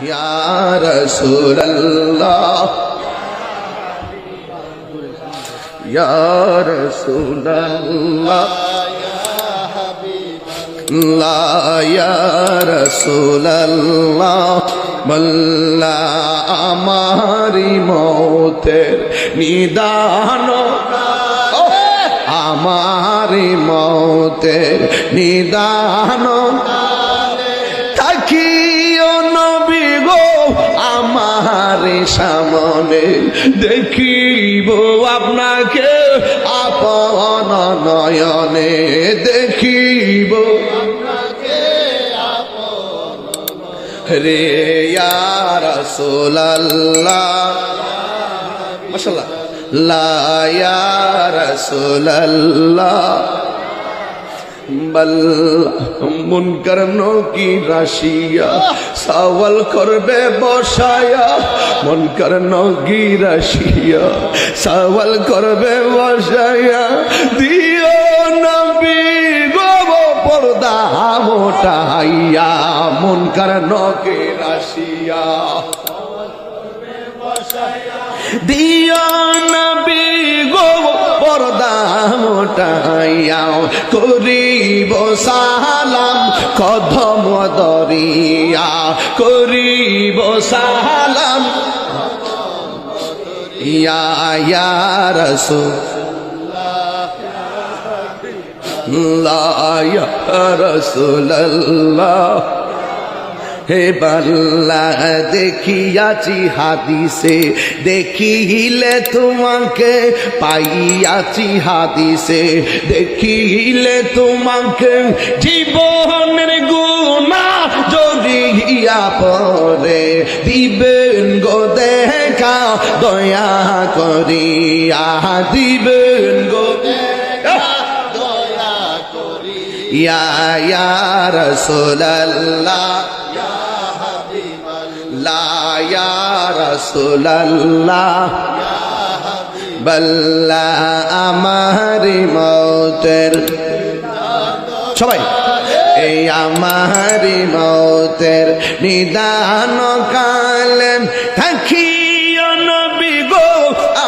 ইয়া রাসূলুল্লাহ ইয়া রাসূলুল্লাহ লা ইয়া রাসূলুল্লাহ বল্লা আমারি মৌতের নিদান আমারি মৌতের নিদান থাকিও নবী গো আমার সামনে দেখিব আপনাকে আপন নয়নে দেখিব রে ইয়া রাসূলুল্লাহ মাশাআল্লাহ লা ইয়া রাসূলুল্লাহ মুনকার নকির রাশিয়া সওয়াল করবে বসায়া মুনকার নকির রাশিয়া সওয়াল করবে বসায়া দিও নবী গো পর্দা মোটাইয়া মুনকার নকির রাশিয়া দিও নবী গো পর্দা মোটাইয়া করিব সালাম কদম দরিয়া করিব সালাম ইয়া ইয়া রাসূলুল্লাহ ইয়া রাসূলুল্লাহ হে বাল্লা দেখিয়াছি হাদিসে দেখিলে তোমাকে পাইয়াছি হাদিসে দেখিলে তোমাকে জীবনের গুনাহ জড়িয়া পড়ে দিবেন গো দেখা দয়া করিয়া দিবেন গো দয়া করিয়া ইয়া রাসূলুল্লাহ লা ইয়া রাসূলুল্লাহ বল্লা আমারি মৌতের সবাই এই আমারি মৌতের নিদান কালে থাকিও নবী গো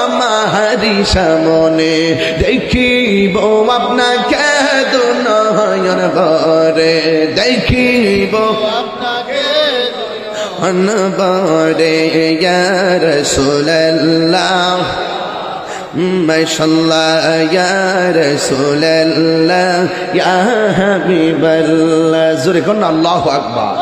আমারি সামনে দেখিব আপনাকে দুনয়ন ভরে দেখিব অনবরে ইয়া রাসূলুল্লাহ মাশাআল্লাহ ইয়া রাসূলুল্লাহ ইয়া হাবিবাল্লাহ জোরে কোন আল্লাহু আকবার।